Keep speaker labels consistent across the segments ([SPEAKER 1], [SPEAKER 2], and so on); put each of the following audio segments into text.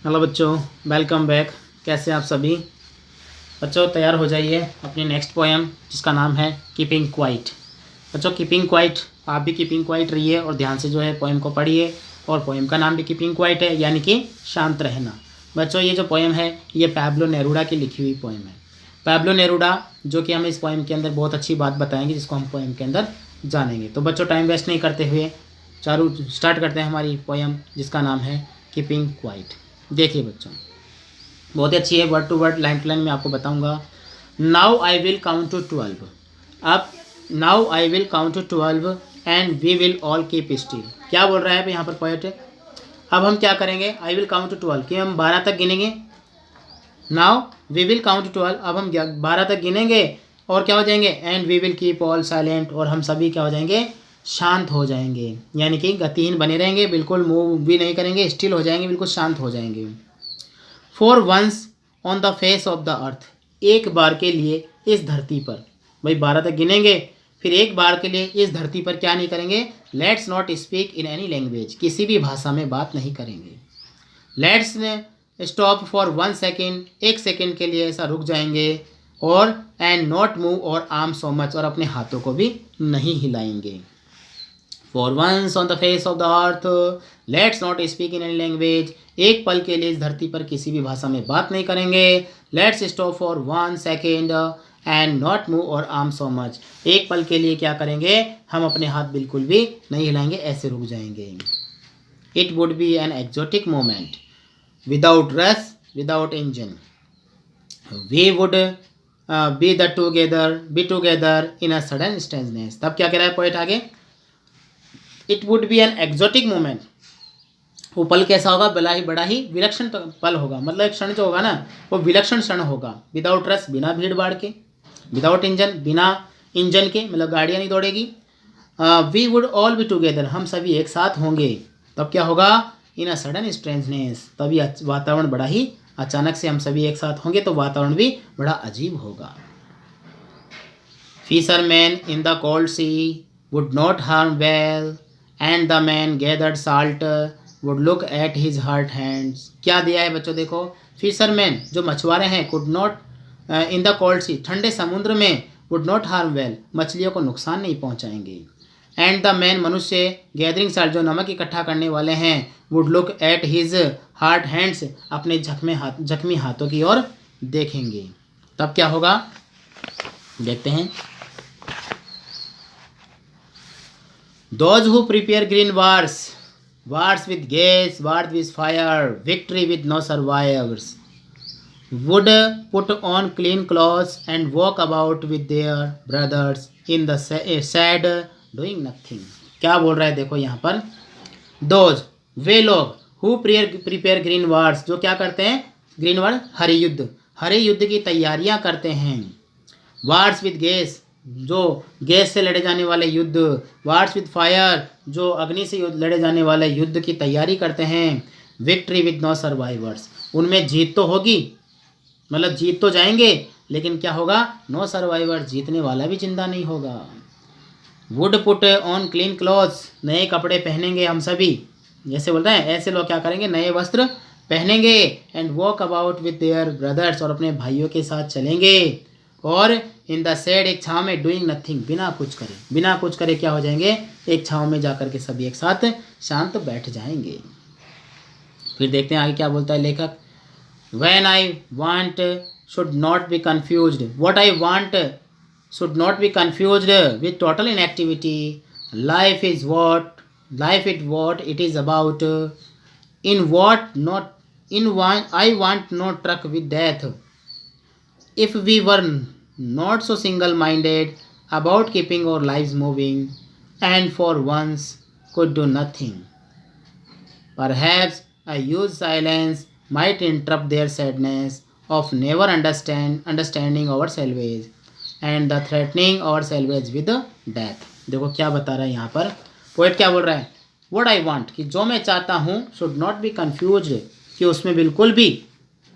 [SPEAKER 1] Hello बच्चों, welcome back. कैसे हैं आप सभी बच्चों? तैयार हो जाइए अपनी नेक्स्ट पोएम जिसका नाम है कीपिंग क्वाइट। बच्चों कीपिंग क्वाइट, आप भी कीपिंग क्वाइट रहिए और ध्यान से जो है पोएम को पढ़िए। और पोएम का नाम भी कीपिंग क्वाइट है, यानी कि शांत रहना। बच्चों ये जो पोएम है ये पैब्लो नेरूडा की लिखी हुई पोएम है। पैब्लो नेरूडा जो कि हमें इस पोएम के अंदर बहुत अच्छी बात बताएंगे, जिसको हम पोएम के अंदर जानेंगे। तो बच्चों टाइम वेस्ट नहीं करते हुए चारू स्टार्ट करते हैं हमारी पोएम जिसका नाम है कीपिंग क्वाइट। देखिए बच्चों, बहुत ही अच्छी है, word to word line to line मैं आपको बताऊंगा। Now I will count to 12। अब now I will count to 12 and we will all keep still. क्या बोल रहा है यहाँ पर पोएट? अब हम क्या करेंगे? आई विल काउंट टू 12 कि हम 12 तक गिनेंगे। Now we will count to 12, अब हम 12 तक गिनेंगे और क्या हो जाएंगे? And we will keep all silent, और हम सभी क्या हो जाएंगे? शांत हो जाएंगे, यानी कि गतिहीन बने रहेंगे, बिल्कुल मूव भी नहीं करेंगे, स्टिल हो जाएंगे, बिल्कुल शांत हो जाएंगे। For once on the face of the earth, एक बार के लिए इस धरती पर। भाई 12 तक गिनेंगे, फिर एक बार के लिए इस धरती पर क्या नहीं करेंगे? Let's not speak in any language, किसी भी भाषा में बात नहीं करेंगे। लेट्स स्टॉप फॉर 1 सेकेंड, एक सेकेंड के लिए ऐसा रुक जाएंगे। और and not move our arm so much, और अपने हाथों को भी नहीं हिलाएंगे। For once on the face of the earth let's not speak in any language, एक पल के लिए इस धरती पर किसी भी भाषा में बात नहीं करेंगे। Let's stop for 1 second and not move our arm so much, एक पल के लिए क्या करेंगे? हम अपने हाथ बिल्कुल भी नहीं हिलाएंगे, ऐसे रुक जाएंगे। It would be an exotic moment without rush without engine, we would be together in a sudden strangeness. तब क्या कह रहा है पोएट आगे? It would be an exotic moment, वो पल कैसा होगा? बड़ा ही विलक्षण पल होगा, मतलब एक क्षण जो होगा ना वो विलक्षण क्षण होगा। विदाउट रस, बिना भीड़ भाड़ के। विदाउट इंजन, बिना इंजन के, मतलब गाड़ियाँ नहीं दौड़ेगी। We would all be together, हम सभी एक साथ होंगे। तब क्या होगा? इन अ सडन स्ट्रेंजनेस, तभी वातावरण बड़ा ही अचानक से हम सभी एक साथ होंगे तो वातावरण भी बड़ा अजीब होगा। Fisherman in the cold sea would not harm whale and the man gathered salt would look at his hurt hands. क्या दिया है बच्चों? देखो, फिशरमैन जो मछुआरे हैं, could not in the cold sea, ठंडे समुद्र में, वुड नॉट हार्म वेल, मछलियों को नुकसान नहीं पहुंचाएंगे। एंड द मैन मनुष्य, गैदरिंग साल्ट जो नमक इकट्ठा करने वाले हैं, would look at his heart hands, अपने जख्मी हाथों की ओर देखेंगे। तब क्या होगा? देखते हैं। Those who prepare green wars, wars with gas, wars with fire, victory with no survivors, would put on clean clothes and walk about with their brothers in the sad doing nothing। क्या बोल रहा है देखो यहाँ पर? Those, वे लोग, who prepare green wars, जो क्या करते हैं? ग्रीन वार, हरे युद्ध की तैयारियां करते हैं। वार्स विद गैस, जो गैस से लड़े जाने वाले युद्ध। वार्स विद फायर, जो अग्नि से लड़े जाने वाले युद्ध की तैयारी करते हैं। विक्ट्री विद नो सर्वाइवर्स, उनमें जीत तो होगी, मतलब जीत तो जाएंगे, लेकिन क्या होगा? नो सर्वाइवर, जीतने वाला भी जिंदा नहीं होगा। Would put on clean clothes, नए कपड़े पहनेंगे हम सभी, जैसे बोलते हैं ऐसे लोग क्या करेंगे? नए वस्त्र पहनेंगे। And walk about with their brothers, और अपने भाइयों के साथ चलेंगे। और इन द शेड, एक छाँव में, डूइंग नथिंग, बिना कुछ करे क्या हो जाएंगे? एक छाँव में जाकर के सभी एक साथ शांत बैठ जाएंगे। फिर देखते हैं आगे क्या बोलता है लेखक। When I want should not be confused, what I want should not be confused with total inactivity. Life is what it is about, in what not in one I want no truck with death, if we were not so single minded about keeping our lives moving and for once could do nothing, perhaps a huge silence might interrupt their sadness of never understanding ourselves and the threatening ourselves with death। देखो क्या बता रहा है यहाँ पर poet, क्या बोल रहा है? व्हाट आई वांट, कि जो मैं चाहता हूँ, शुड नॉट बी कन्फ्यूज्ड, कि उसमें बिल्कुल भी,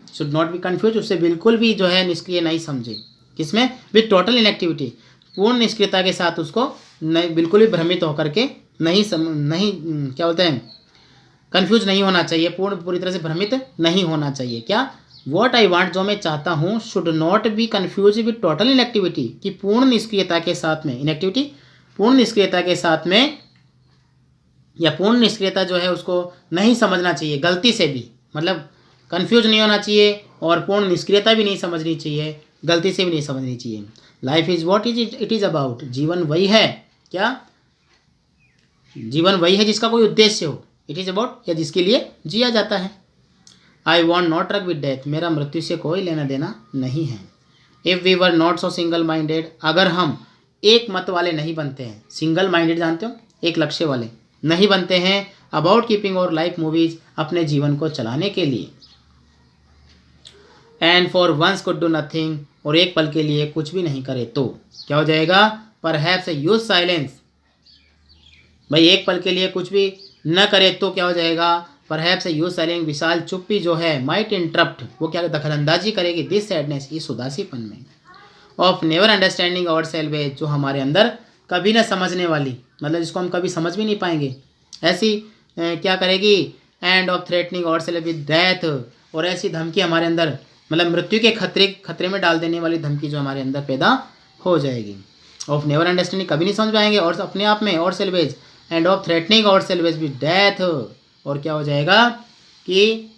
[SPEAKER 1] शुड नॉट बी कन्फ्यूज, उससे बिल्कुल भी जो है निष्क्रिय नहीं समझे। किसमें? विथ टोटल इनएक्टिविटी, पूर्ण निष्क्रियता के साथ उसको नहीं, बिल्कुल भी भ्रमित होकर के नहीं क्या बोलते हैं? कन्फ्यूज नहीं होना चाहिए, पूरी तरह से भ्रमित नहीं होना चाहिए। क्या? वॉट आई वांट, जो मैं चाहता हूँ, should not be confuse with total inactivity, कि पूर्ण निष्क्रियता के साथ में, इनएक्टिविटी पूर्ण निष्क्रियता के साथ में, या पूर्ण निष्क्रियता जो है उसको नहीं समझना चाहिए गलती से भी, मतलब कन्फ्यूज नहीं होना चाहिए और पूर्ण निष्क्रियता भी नहीं समझनी चाहिए, गलती से भी नहीं समझनी चाहिए। Life is what it is about, जीवन वही है, क्या? जीवन वही है जिसका कोई उद्देश्य हो, इट इज़ अबाउट, या जिसके लिए जिया जाता है। I want not rug with death, मेरा मृत्यु से कोई लेना देना नहीं है। If we were not so single minded, अगर हम एक मत वाले नहीं बनते हैं, सिंगल माइंडेड जानते हो, एक लक्ष्य वाले नहीं बनते हैं, अबाउट कीपिंग और लाइक मूवीज, अपने जीवन को चलाने के लिए, and for once could do nothing, और एक पल के लिए कुछ भी नहीं करे तो क्या हो जाएगा? परहैप्स यूज साइलेंस, भाई एक पल के लिए कुछ भी न करे तो क्या हो जाएगा? परहैप्स यूज साइलेंस, विशाल चुप्पी जो है, माइट इंटरप्ट, वो क्या दखलंदाजी करेगी, दिस सैडनेस, इस उदासीपन में, of never understanding our self, जो हमारे अंदर कभी न समझने वाली, मतलब जिसको हम कभी समझ भी नहीं पाएंगे, ऐसी क्या करेगी? And of threatening our self with death, और ऐसी धमकी हमारे अंदर, मतलब मृत्यु के खतरे में डाल देने वाली धमकी जो हमारे अंदर पैदा हो जाएगी। ऑफ नेवर अंडरस्टैंडिंग, कभी नहीं समझ पाएंगे, और अपने आप में, और selves, and of threatening ourselves with death, और क्या हो जाएगा कि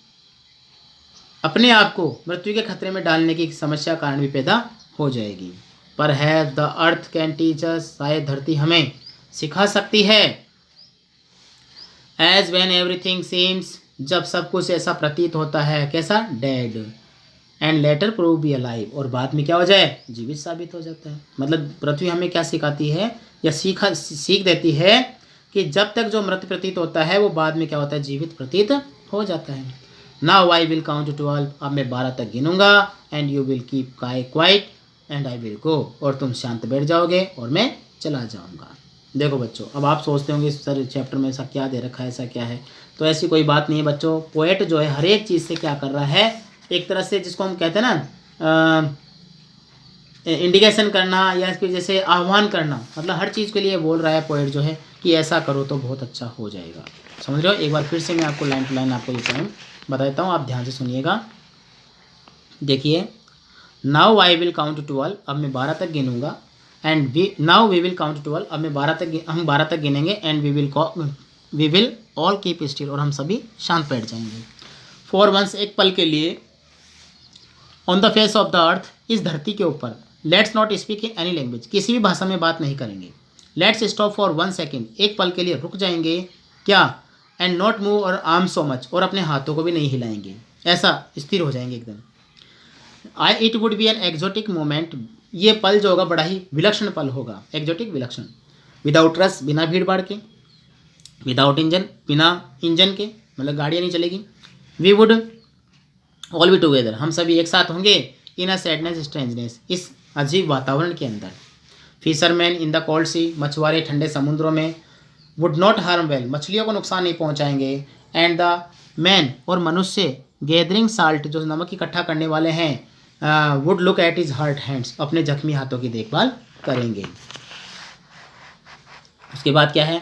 [SPEAKER 1] अपने आप को मृत्यु के खतरे में डालने की समस्या कारण भी पैदा हो जाएगी। पर है the earth can teach us, शायद धरती हमें सिखा सकती है, एज वेन एवरीथिंग सीम्स, जब सब कुछ ऐसा प्रतीत होता है, कैसा? Dead, and later prove be alive, और बाद में क्या हो जाए? जीवित साबित हो जाता है। मतलब पृथ्वी हमें क्या सिखाती है, या सीख देती है कि जब तक जो मृत प्रतीत होता है वो बाद में क्या होता है? जीवित प्रतीत हो जाता है। नाउ आई विल काउंट 12, अब मैं 12 तक गिनूंगा, and you will keep quiet and I will go, और तुम शांत बैठ जाओगे और मैं चला जाऊंगा। देखो बच्चों, अब आप सोचते होंगे सर चैप्टर में ऐसा क्या दे रखा है, ऐसा क्या है, तो ऐसी कोई बात नहीं है बच्चों। पोएट जो है हर एक चीज़ से क्या कर रहा है, एक तरह से जिसको हम कहते हैं ना इंडिकेशन करना, या इसके जैसे आह्वान करना, मतलब हर चीज़ के लिए बोल रहा है पोएट जो है कि ऐसा करो तो बहुत अच्छा हो जाएगा। समझ रहे हो? एक बार फिर से मैं आपको लाइन टू लाइन आपको ये पॉइंट बता देता हूँ, आप ध्यान से सुनिएगा। देखिए, नाउ आई विल काउंट 12, अब मैं 12 तक गिनूंगा, and now we will count 12, अब मैं 12 तक गिनेंगे, and we will all keep still, और हम सभी शांत बैठ जाएंगे। फॉर वंस, एक पल के लिए, on the face of the अर्थ, इस धरती के ऊपर, let's not speak in any language, किसी भी भाषा में बात नहीं करेंगे। लेट्स स्टॉप फॉर 1 सेकेंड, एक पल के लिए रुक जाएंगे, क्या? And not move our arm so much, और अपने हाथों को भी नहीं हिलाएंगे, ऐसा स्थिर हो जाएंगे एकदम। It would be an exotic moment, ये पल जो होगा बड़ा ही विलक्षण पल होगा, एक्जोटिक विलक्षण। विदाउट रस, बिना भीड़ भाड़ के, विदाउट इंजन, बिना इंजन के, मतलब गाड़ियाँ नहीं चलेगी। We would all be together, हम सभी एक साथ होंगे, इन अ सैडनेस स्ट्रेंजनेस, इस अजीब वातावरण के अंदर। फिशरमैन इन द कोल्ड सी, मछुआरे ठंडे समुद्रों में। वुड नॉट हार्म वेल, मछलियों को नुकसान नहीं पहुंचाएंगे। एंड द मैन, और मनुष्य, गैदरिंग साल्ट, जो नमक इकट्ठा करने वाले हैं, would look at his hurt hands, अपने जख्मी हाथों की देखभाल करेंगे। उसके बाद क्या है?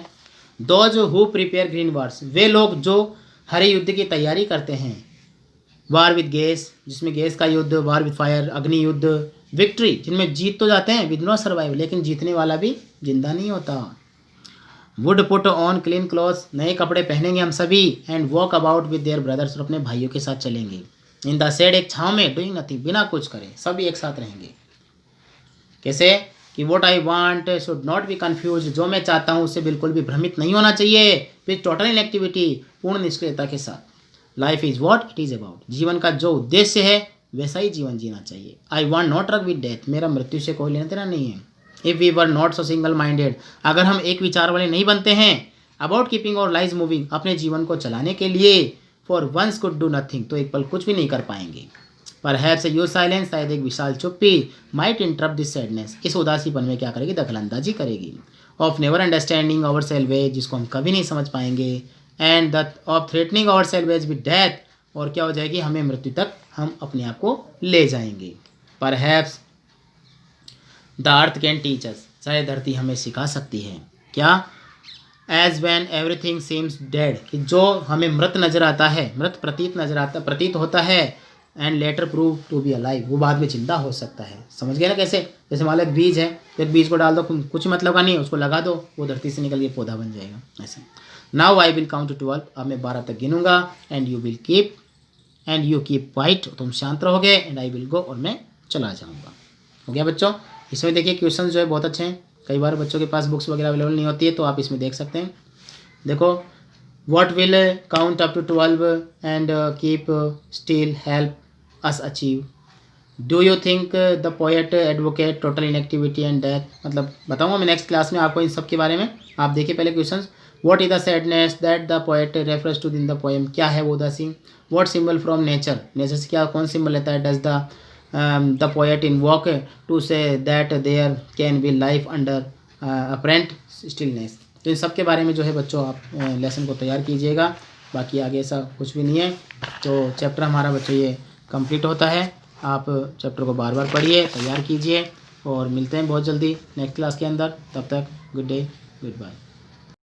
[SPEAKER 1] Those who prepare green wars, वे लोग जो हरे युद्ध की तैयारी करते हैं। वार विद गैस, जिसमें गैस का युद्ध, वार विद फायर, अग्नि युद्ध। विक्ट्री, जिनमें जीत तो जाते हैं, विद नो सर्वाइव, लेकिन जीतने वाला भी जिंदा नहीं होता। Would put on clean clothes, नए कपड़े पहनेंगे हम सभी। And walk about with their brothers, और अपने भाइयों के साथ चलेंगे। इन द शेड, एक छाँव में, डूइंग नथिंग, बिना कुछ करे, सभी एक साथ रहेंगे। कैसे? कि what I want should not be confuse, जो मैं चाहता हूँ उससे बिल्कुल भी भ्रमित नहीं होना चाहिए। विद टोटल इनएक्टिविटी, पूर्ण निष्क्रियता के साथ। Life is what it is about, जीवन का जो उद्देश्य है वैसा ही जीवन जीना चाहिए। I want not rug with death, मेरा मृत्यु से कोई लेना देना नहीं है। If we were not so single minded, अगर हम एक विचार वाले नहीं बनते हैं। About keeping our lives moving, अपने जीवन को चलाने के लिए। For once could do nothing, तो एक पल कुछ भी नहीं कर पाएंगे। पर हैप्स यूज साइलेंस, शायद एक विशाल चुप्पी, माइट इंटरप्ट दिस सैडनेस, इस उदासीपन में क्या करेगी? दखलंदाजी करेगी। Of never understanding ourselves, जिसको हम कभी नहीं समझ पाएंगे। And the of threatening ourselves with death, और क्या हो जाएगी? हमें मृत्यु तक हम अपने आप को ले जाएंगे। Perhaps the earth can teach us, शायद धरती हमें सिखा सकती है। क्या? As when everything seems dead, कि जो हमें मृत नजर आता है, मृत प्रतीत होता है, and later prove to be alive, वो बाद में जिंदा हो सकता है। समझ गए ना कैसे? जैसे मान लो एक बीज है, तो एक बीज को डाल दो, कुछ मतलब का नहीं है, उसको लगा दो, वो धरती से निकल के पौधा बन जाएगा ऐसे। Now I will count to 12, अब मैं 12 तक गिनूंगा, एंड यू कीप क्वाइट, तुम शांत रहोगे, एंड आई विल गो, और मैं चला जाऊँगा। हो गया बच्चों? इसमें देखिए क्वेश्चन जो है बहुत अच्छे हैं। कई बार बच्चों के पास बुक्स वगैरह अवेलेबल नहीं होती है, तो आप इसमें देख सकते हैं। देखो, what will count up to 12 and keep still help us achieve, do you think the poet advocate total inactivity and death, मतलब बताऊंगा मैं नेक्स्ट क्लास में आपको इन सब के बारे में। आप देखिए पहले question. What is the sadness that the poet refers to in the poem, क्या है वो उदासी। What symbol from nature, nature से क्या कौन सिंबल लेता है। Does the poet invoke to say that there can be life under apparent stillness. तो इन सब के बारे में जो है बच्चों आप लेसन को तैयार कीजिएगा, बाकी आगे ऐसा कुछ भी नहीं है। तो चैप्टर हमारा बच्चों ये कंप्लीट होता है। आप चैप्टर को बार बार पढ़िए, तैयार कीजिए, और मिलते हैं बहुत जल्दी नेक्स्ट क्लास के अंदर। तब तक गुड डे, गुड बाय।